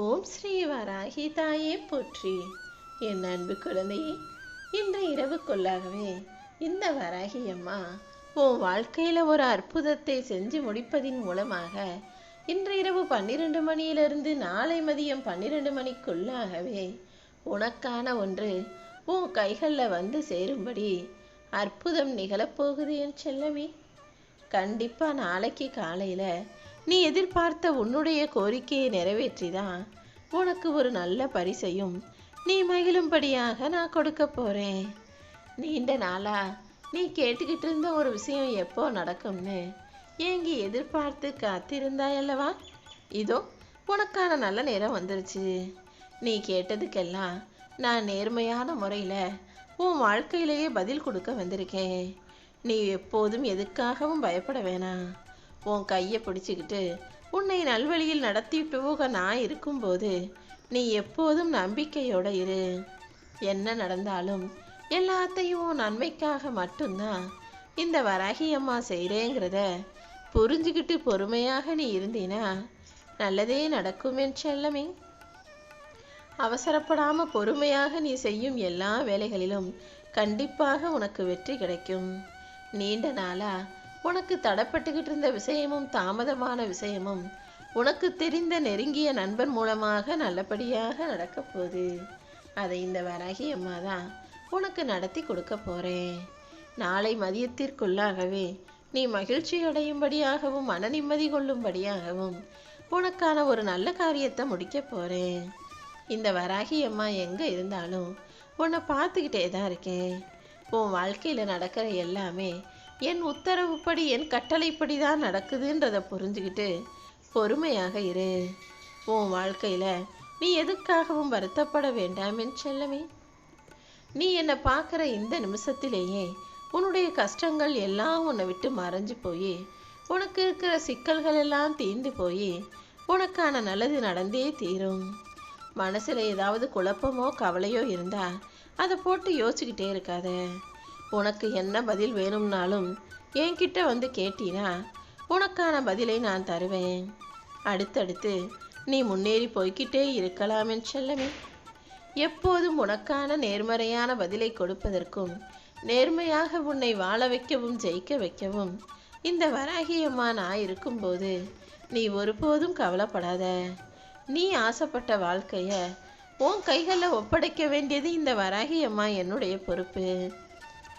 ஓம் ஸ்ரீ வராகி தாயே போற்றி. என் அன்பு குழந்தையே, இன்று இரவுக்குள்ளாகவே இந்த வராகி அம்மா உன் வாழ்க்கையில் ஒரு அற்புதத்தை செஞ்சு முடிப்பதின் மூலமாக இன்று இரவு 12 மணியிலிருந்து நாளை மதியம் 12 மணிக்குள்ளாகவே உனக்கான ஒன்று உன் கைகளில் வந்து சேரும்படி அற்புதம் நிகழப்போகுது என் செல்லமே. கண்டிப்பாக நாளைக்கு காலையில் நீ எதிர்பார்த்த உன்னுடைய கோரிக்கையை நிறைவேற்றிதான் உனக்கு ஒரு நல்ல பரிசையும் நீ மகிழும்படியாக நான் கொடுக்க போகிறேன். நீண்ட நாளா நீ கேட்டுக்கிட்டு இருந்த ஒரு விஷயம் எப்போ நடக்கும்னு ஏங்கி எதிர்பார்த்து காத்திருந்தாயல்லவா? இதோ உனக்கான நல்ல நேரம் வந்துருச்சு. நீ கேட்டதுக்கெல்லாம் நான் நேர்மையான முறையில் உன் வாழ்க்கையிலேயே பதில் கொடுக்க வந்திருக்கேன். நீ எப்போதும் எதுக்காகவும் பயப்பட வேணாம். உன் கையை பிடிச்சிக்கிட்டு உன்னை நல்வழியில் நடத்திட்டு போக நான் இருக்கும்போது நீ எப்போதும் நம்பிக்கையோடு இரு. என்ன நடந்தாலும் எல்லாத்தையும் உன் நன்மைக்காக மட்டும்தான் இந்த வராகி அம்மா செய்கிறேங்கிறத புரிஞ்சுக்கிட்டு பொறுமையாக நீ இருந்தீனா நல்லதே நடக்கும் என் செல்லமே. அவசரப்படாமல் பொறுமையாக நீ செய்யும் எல்லா வேலைகளிலும் கண்டிப்பாக உனக்கு வெற்றி கிடைக்கும். நீண்ட நாளா உனக்கு தடப்பட்டுக்கிட்டு இருந்த விஷயமும் தாமதமான விஷயமும் உனக்கு தெரிந்த நெருங்கிய நண்பன் மூலமாக நல்லபடியாக நடக்க போகுது. அதை இந்த வராகி அம்மா தான் உனக்கு நடத்தி கொடுக்க போகிறேன். நாளை மதியத்திற்குள்ளாகவே நீ மகிழ்ச்சி அடையும்படியாகவும் மன நிம்மதி கொள்ளும்படியாகவும் உனக்கான ஒரு நல்ல காரியத்தை முடிக்க போகிறேன். இந்த வராகி அம்மா எங்கே இருந்தாலும் உன்னை பார்த்துக்கிட்டே தான் இருக்கேன். உன் வாழ்க்கையில் நடக்கிற எல்லாமே என் உத்தரவுப்படி என் கட்டளைப்படி தான் நடக்குதுன்றதை புரிஞ்சுக்கிட்டு பொறுமையாக இரு. உன் வாழ்க்கையில் நீ எதுக்காகவும் வருத்தப்பட வேண்டாம் என் செல்லமே. நீ என்னை பார்க்குற இந்த நிமிஷத்திலேயே உன்னுடைய கஷ்டங்கள் எல்லாம் உன்னை விட்டு மறைஞ்சு போய் உனக்கு இருக்கிற சிக்கல்கள் எல்லாம் தீர்ந்து போய் உனக்கான நல்லது நடந்தே தீரும். மனசில் ஏதாவது குழப்பமோ கவலையோ இருந்தால் அதை போட்டு யோசிச்சுக்கிட்டே இருக்காத. உனக்கு என்ன பதில் வேணும்னாலும் என்கிட்ட வந்து கேட்டினா உனக்கான பதிலை நான் தருவேன். அடுத்தடுத்து நீ முன்னேறி போய்கிட்டே இருக்கலாம் என் செல்லமே. எப்போதும் உனக்கான நேர்மறையான பதிலை கொடுப்பதற்கும் நேர்மையாக உன்னை வாழ வைக்கவும் ஜெயிக்க வைக்கவும் இந்த வராகி அம்மா நான் இருக்கும்போது நீ ஒருபோதும் கவலைப்படாத. நீ ஆசைப்பட்ட வாழ்க்கையை உன் கைகளில் ஒப்படைக்க வேண்டியது இந்த வராகி அம்மா என்னுடைய பொறுப்பு.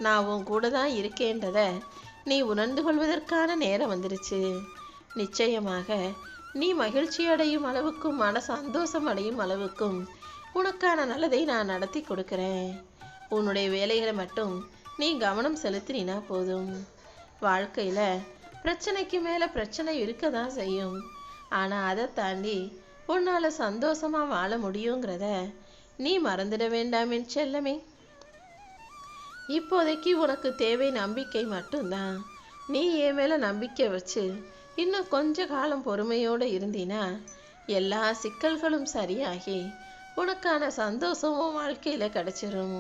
நான் உன் கூட தான் இருக்கேன்றதை நீ உணர்ந்து கொள்வதற்கான நேரம் வந்துருச்சு. நிச்சயமாக நீ மகிழ்ச்சி அடையும் அளவுக்கும் மன சந்தோஷம் அடையும் அளவுக்கும் உனக்கான நல்லதை நான் நடத்தி கொடுக்குறேன். உன்னுடைய வேலைகளை மட்டும் நீ கவனம் செலுத்தினா போதும். வாழ்க்கையில் பிரச்சனைக்கு மேலே பிரச்சனை இருக்க தான் செய்யும். ஆனால் அதை தாண்டி உன்னால் சந்தோஷமாக வாழ முடியுங்கிறத நீ மறந்துட வேண்டாம் என் செல்லமே. இப்போதைக்கு உனக்கு தேவை நம்பிக்கை மட்டும்தான். நீ என் மேலே நம்பிக்கை வச்சு இன்னும் கொஞ்ச காலம் பொறுமையோடு இருந்தீனா எல்லா சிக்கல்களும் சரியாகி உனக்கான சந்தோஷமும் வாழ்க்கையில் கிடச்சிரும்.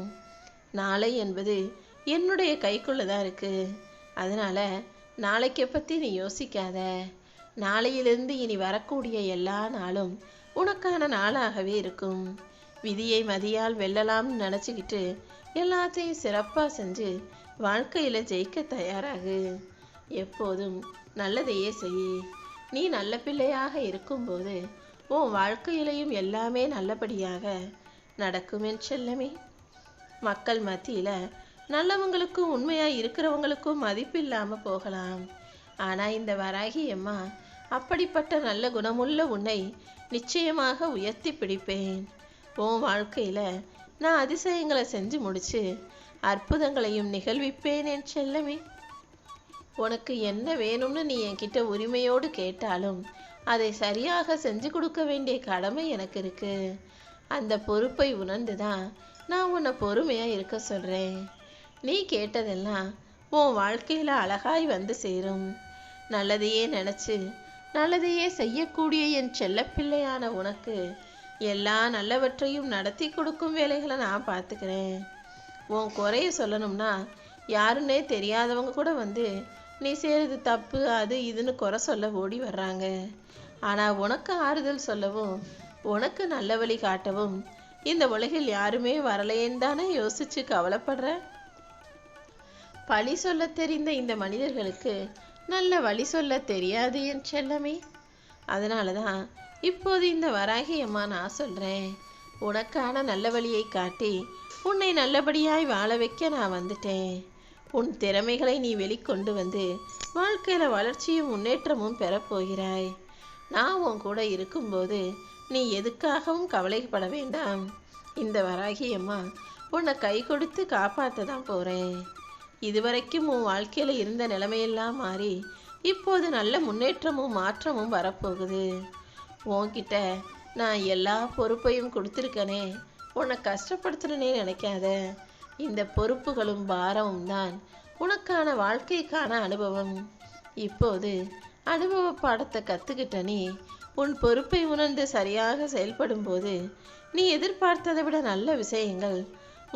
நாளை என்பது என்னுடைய கைக்குள்ளே தான் இருக்குது. அதனால் நாளைக்கை பற்றி நீ யோசிக்காத. நாளையிலிருந்து இனி வரக்கூடிய எல்லா நாளும் உனக்கான நாளாகவே இருக்கும். விதியை மதியால் வெல்லலாம்னு நினச்சிக்கிட்டு எல்லாத்தையும் சிறப்பாக செஞ்சு வாழ்க்கையில் ஜெயிக்க தயாராகு. எப்போதும் நல்லதையே செய். நீ நல்ல பிள்ளையாக இருக்கும்போது உன் வாழ்க்கையிலையும் எல்லாமே நல்லபடியாக நடக்கும் என் செல்லமே. மக்கள் மத்தியில் நல்லவங்களுக்கும் உண்மையாக இருக்கிறவங்களுக்கும் மதிப்பு இல்லாமல் போகலாம். ஆனால் இந்த வராகி அம்மா அப்படிப்பட்ட நல்ல குணமுள்ள உன்னை நிச்சயமாக உயர்த்தி பிடிப்பேன். உன் வாழ்க்கையில் நான் அதிசயங்களை செஞ்சு முடிச்சு அற்புதங்களையும் நிகழ்விப்பேன் என் செல்லமே. உனக்கு என்ன வேணும்னு நீ என்கிட்ட உரிமையோடு கேட்டாலும் அதை சரியாக செஞ்சு கொடுக்க வேண்டிய கடமை எனக்கு இருக்கு. அந்த பொறுப்பை உணர்ந்து தான் நான் உன்னை பொறுமையாக இருக்க சொல்கிறேன். நீ கேட்டதெல்லாம் உன் வாழ்க்கையில் அழகாய் வந்து சேரும். நல்லதையே நினச்சி நல்லதையே செய்யக்கூடிய என் செல்லப்பிள்ளையான உனக்கு எல்லா நல்லவற்றையும் நடத்தி கொடுக்கும் வேலைகளை நான் பார்த்துக்கிறேன். உன் குறைய சொல்லணும்னா யாருன்னே தெரியாதவங்க கூட வந்து நீ செய்கிறது தப்பு அது இதுன்னு குறை சொல்ல ஓடி வர்றாங்க. ஆனால் உனக்கு ஆறுதல் சொல்லவும் உனக்கு நல்ல வழி காட்டவும் இந்த உலகில் யாருமே வரலையேன்னு தானே யோசிச்சு கவலைப்படுற? பழி சொல்ல தெரிந்த இந்த மனிதர்களுக்கு நல்ல வழி சொல்ல தெரியாது என் செல்லமே. அதனால தான் இப்போது இந்த வராகி அம்மா நான் சொல்கிறேன். உனக்கான நல்ல வழியை காட்டி உன்னை நல்லபடியாய் வாழ வைக்க நான் வந்துட்டேன். உன் திறமைகளை நீ வெளிக்கொண்டு வந்து வாழ்க்கையில் வளர்ச்சியும் முன்னேற்றமும் பெறப்போகிறாய். நான் உன் கூட இருக்கும்போது நீ எதுக்காகவும் கவலைப்பட வேண்டாம். இந்த வராகி அம்மா உன்னை கை கொடுத்து காப்பாற்ற தான் போகிறேன். இதுவரைக்கும் உன் வாழ்க்கையில் இருந்த நிலைமையெல்லாம் மாறி இப்போது நல்ல முன்னேற்றமும் மாற்றமும் வரப்போகுது. உன்கிட்ட நான் எல்லா பொறுப்பையும் கொடுத்துருக்கனே, உன்னை கஷ்டப்படுத்துறனே நினைக்காத. இந்த பொறுப்புகளும் பாரமும் தான் உனக்கான வாழ்க்கைக்கான அனுபவம். இப்போது அனுபவ பாடத்தை கற்றுக்கிட்ட நீ உன் பொறுப்பை உணர்ந்து சரியாக செயல்படும் போது நீ எதிர்பார்த்ததை விட நல்ல விஷயங்கள்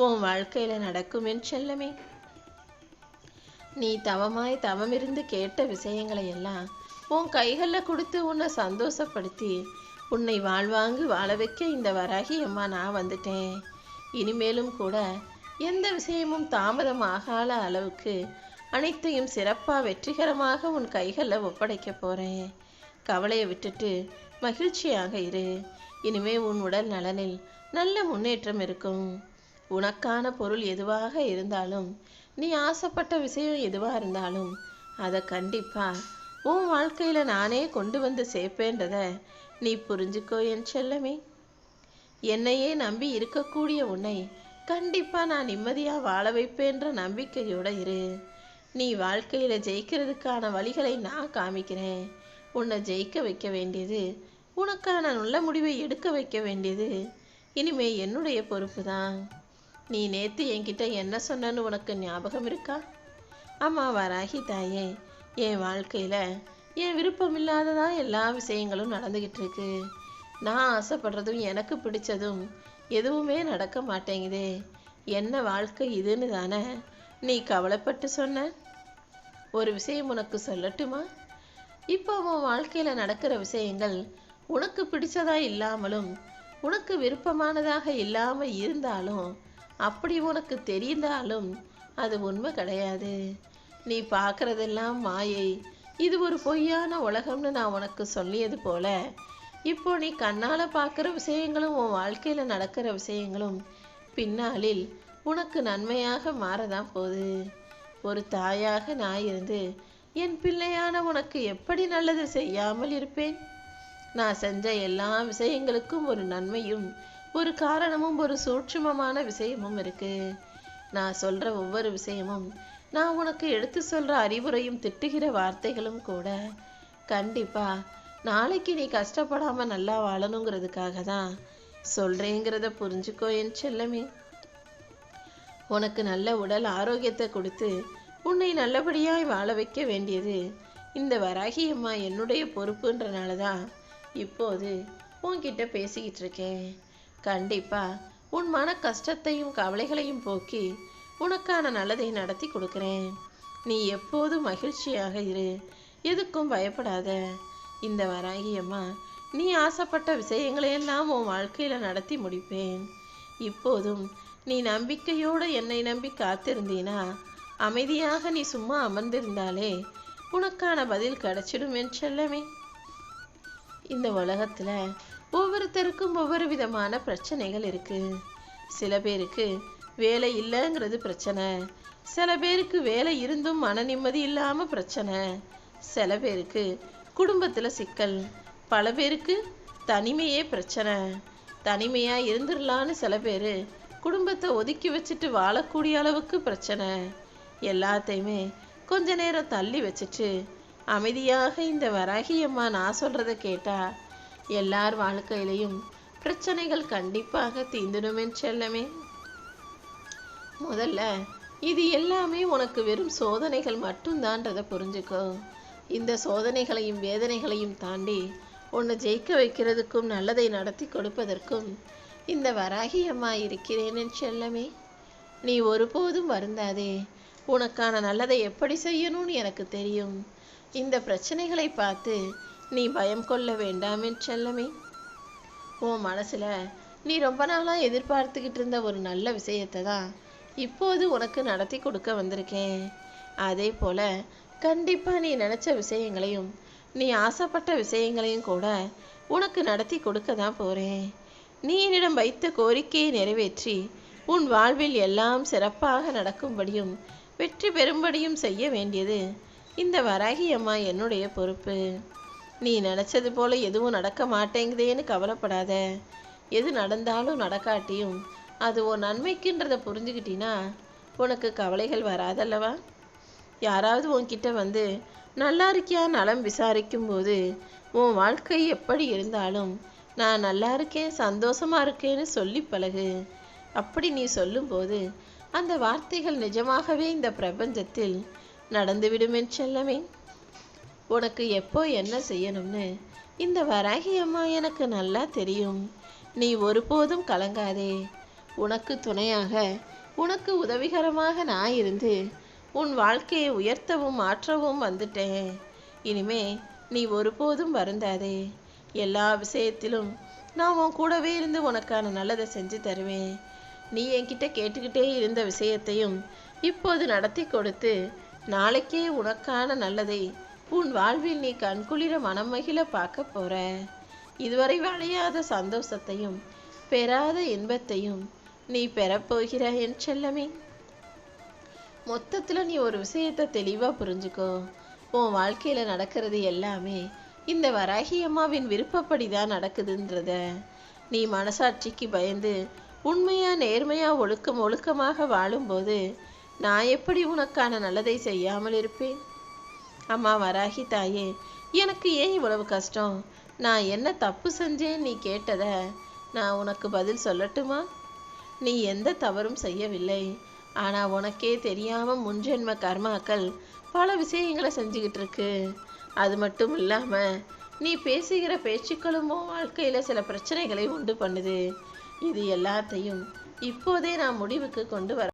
உன் வாழ்க்கையில் நடக்கும் என் செல்லமே. நீ தவமிருந்து கேட்ட விஷயங்களை எல்லாம் உன் கைகளில் கொடுத்து உன்னை சந்தோஷப்படுத்தி உன்னை வாழ்வாங்கு வாழ வைக்க இந்த வராகி அம்மா நான் வந்துட்டேன். இனிமேலும் கூட எந்த விஷயமும் தாமதம் ஆகாத அளவுக்கு அனைத்தையும் சிறப்பாக வெற்றிகரமாக உன் கைகளில் ஒப்படைக்க போகிறேன். கவலையை விட்டுட்டு மகிழ்ச்சியாக இரு. இனிமே உன் உடல் நலனில் நல்ல முன்னேற்றம் இருக்கும். உனக்கான பொருள் எதுவாக இருந்தாலும், நீ ஆசைப்பட்ட விஷயம் எதுவாக இருந்தாலும் அதை கண்டிப்பாக உன் வாழ்க்கையில் நானே கொண்டு வந்து சேர்ப்பேன்றத நீ புரிஞ்சுக்கோ என் செல்லமே. என்னையே நம்பி இருக்கக்கூடிய உன்னை கண்டிப்பாக நான் நிம்மதியாக வாழ வைப்பேன்ற நம்பிக்கையோடு இரு. நீ வாழ்க்கையில் ஜெயிக்கிறதுக்கான வழிகளை நான் காமிக்கிறேன். உன்னை ஜெயிக்க வைக்க வேண்டியது, உனக்கான நல்ல முடிவை எடுக்க வைக்க வேண்டியது இனிமே என்னுடைய பொறுப்பு தான். நீ நேற்று என்கிட்ட என்ன சொன்னன்னு உனக்கு ஞாபகம் இருக்கா? அம்மா வராகி தாயே, என் வாழ்க்கையில் என் விருப்பம் இல்லாததான் எல்லா விஷயங்களும் நடந்துக்கிட்டு இருக்கு. நான் ஆசைப்படுறதும் எனக்கு பிடிச்சதும் எதுவுமே நடக்க மாட்டேங்குதே. என்ன வாழ்க்கை இதுன்னு தானே நீ கவலைப்பட்டு சொன்ன. ஒரு விஷயம் உனக்கு சொல்லட்டுமா? இப்போ உன் வாழ்க்கையில் நடக்கிற விஷயங்கள் உனக்கு பிடிச்சதா இல்லாமலும் உனக்கு விருப்பமானதாக இல்லாமல் இருந்தாலும், அப்படி உனக்கு தெரிந்தாலும் அது உண்மை கிடையாது. நீ பார்க்குறதெல்லாம் மாயை, இது ஒரு பொய்யான உலகம்னு நான் உனக்கு சொல்லியது போல, இப்போ நீ கண்ணால் பார்க்குற விஷயங்களும் உன் வாழ்க்கையில் நடக்கிற விஷயங்களும் பின்னாளில் உனக்கு நன்மையாக மாறதான் போகுது. ஒரு தாயாக நான் இருந்து என் பிள்ளையான உனக்கு எப்படி நல்லது செய்யாமல் இருப்பேன்? நான் செஞ்ச எல்லா விஷயங்களுக்கும் ஒரு நன்மையும் ஒரு காரணமும் ஒரு சூட்சுமமான விஷயமும் இருக்கு. நான் சொல்கிற ஒவ்வொரு விஷயமும், நான் உனக்கு எடுத்து சொல்கிற அறிவுரையும் திட்டுகிற வார்த்தைகளும் கூட கண்டிப்பாக நாளைக்கு நீ கஷ்டப்படாமல் நல்லா வாழணுங்கிறதுக்காக தான் சொல்கிறேங்கிறத புரிஞ்சுக்கோ என் செல்லமே. உனக்கு நல்ல உடல் ஆரோக்கியத்தை கொடுத்து உன்னை நல்லபடியாய் வாழ வைக்க வேண்டியது இந்த வராகி அம்மா என்னுடைய பொறுப்புன்றனால தான் இப்போது உன்கிட்ட பேசிக்கிட்டு இருக்கேன். கண்டிப்பாக உன் மன கஷ்டத்தையும் கவலைகளையும் போக்கி உனக்கான நல்லதை நடத்தி கொடுக்குறேன். நீ எப்போதும் மகிழ்ச்சியாக இரு, எதுக்கும் பயப்படாத. இந்த வராகி அம்மா நீ ஆசைப்பட்ட விஷயங்களையெல்லாம் உன் வாழ்க்கையில் நடத்தி முடிப்பேன். இப்போதும் நீ நம்பிக்கையோடு என்னை நம்பி காத்திருந்தீனா, அமைதியாக நீ சும்மா அமர்ந்திருந்தாலே உனக்கான பதில் கிடைச்சிடும் என் செல்லமே. இந்த உலகத்தில் ஒவ்வொருத்தருக்கும் ஒவ்வொரு விதமான பிரச்சனைகள் இருக்குது. சில பேருக்கு வேலை இல்லைங்கிறது பிரச்சனை, சில பேருக்கு வேலை இருந்தும் மன நிம்மதி இல்லாமல் பிரச்சனை, சில பேருக்கு குடும்பத்தில் சிக்கல், பல பேருக்கு தனிமையே பிரச்சனை. தனிமையாக இருந்துடலான்னு சில பேர் குடும்பத்தை ஒதுக்கி வச்சுட்டு வாழக்கூடிய அளவுக்கு பிரச்சனை. எல்லாத்தையுமே கொஞ்ச நேரம் தள்ளி வச்சுட்டு அமைதியாக இந்த வராகி அம்மா நான் சொல்கிறத கேட்டா எல்லார் வாழ்க்கையிலையும் பிரச்சனைகள் கண்டிப்பாக தீந்துடுமென் செல்லமே. முதல்ல இது எல்லாமே உனக்கு வெறும் சோதனைகள் மட்டும்தான்றதை புரிஞ்சுக்கோ. இந்த சோதனைகளையும் வேதனைகளையும் தாண்டி உன்னை ஜெயிக்க வைக்கிறதுக்கும் நல்லதை நடத்தி கொடுப்பதற்கும் இந்த வராகி அம்மா இருக்கிறேன் என் செல்லமே. நீ ஒருபோதும் வருந்தாதே. உனக்கான நல்லதை எப்படி செய்யணும்னு எனக்கு தெரியும். இந்த பிரச்சனைகளை பார்த்து நீ பயம் கொள்ள வேண்டாம் என் செல்லமே. உன் மனசுல நீ ரொம்ப நாளா எதிர்பார்த்துக்கிட்டு இருந்த ஒரு நல்ல விஷயத்தை தான் இப்போது உனக்கு நடத்தி கொடுக்க வந்திருக்கேன். அதே போல கண்டிப்பா நீ நினைச்ச விஷயங்களையும் நீ ஆசைப்பட்ட விஷயங்களையும் கூட உனக்கு நடத்தி கொடுக்க தான் போறேன். நீ என்னிடம் வைத்த கோரிக்கையை நிறைவேற்றி உன் வாழ்வில் எல்லாம் சிறப்பாக நடக்கும்படியும் வெற்றி பெறும்படியும் செய்ய வேண்டியது இந்த வராகி அம்மா என்னுடைய பொறுப்பு. நீ நினைச்சது போல எதுவும் நடக்க மாட்டேங்குதேன்னு கவலைப்படாத. எது நடந்தாலும் நடக்காட்டியும் அது உன் நன்மைக்குன்றதை புரிஞ்சுக்கிட்டினா உனக்கு கவலைகள் வராதல்லவா? யாராவது உன்கிட்ட வந்து நல்லா இருக்கியா நலம் விசாரிக்கும் போது உன் வாழ்க்கை எப்படி இருந்தாலும் நான் நல்லா இருக்கேன் சந்தோஷமா இருக்கேன்னு சொல்லி பழகு. அப்படி நீ சொல்லும்போது அந்த வார்த்தைகள் நிஜமாகவே இந்த பிரபஞ்சத்தில் நடந்துவிடும் என் செல்லமே. உனக்கு எப்போ என்ன செய்யணும்னு இந்த வராகி அம்மா எனக்கு நல்லா தெரியும். நீ ஒருபோதும் கலங்காதே. உனக்கு துணையாக உனக்கு உதவிகரமாக நான் இருந்து உன் வாழ்க்கையை உயர்த்தவும் மாற்றவும் வந்துட்டேன். இனிமே நீ ஒருபோதும் வருந்தாதே. எல்லா விஷயத்திலும் நான் உன் கூடவே இருந்து உனக்கான நல்லதை செஞ்சு தருவேன். நீ என்கிட்ட கேட்டுக்கிட்டே இருந்த விஷயத்தையும் இப்போது நடத்தி கொடுத்து நாளைக்கே உனக்கான நல்லதை உன் வாழ்வில் நீ கண்குளிர மனம் மகிழ பார்க்க போற. இதுவரை விளையாத சந்தோஷத்தையும் பெறாத இன்பத்தையும் நீ பெறப்போகிற என் செல்லமே. மொத்தத்துல நீ ஒரு விஷயத்தை தெளிவா புரிஞ்சுக்கோ. உன் வாழ்க்கையில நடக்கிறது எல்லாமே இந்த வராகி அம்மாவின் விருப்பப்படிதான் நடக்குதுன்றத நீ மனசாட்சிக்கு பயந்து உண்மையா நேர்மையா ஒழுக்கமாக வாழும்போது நான் எப்படி உனக்கான நல்லதை செய்யாமல் இருப்பேன்? அம்மா வராகி தாயே, எனக்கு ஏன் இவ்வளவு கஷ்டம்? நான் என்ன தப்பு செஞ்சேன் நீ கேட்டத நான் உனக்கு பதில் சொல்லட்டுமா? நீ எந்த தவறும் செய்யவில்லை. ஆனா உனக்கே தெரியாம முன்ஜென்ம கர்மாக்கள் பல விஷயங்களை செஞ்சுக்கிட்டு இருக்கு. அது மட்டும் இல்லாம நீ பேசுகிற பேச்சுக்களும் வாழ்க்கையில சில பிரச்சனைகளை உண்டு பண்ணுது. இது எல்லாத்தையும் இப்போதே நான் முடிவுக்கு கொண்டு வர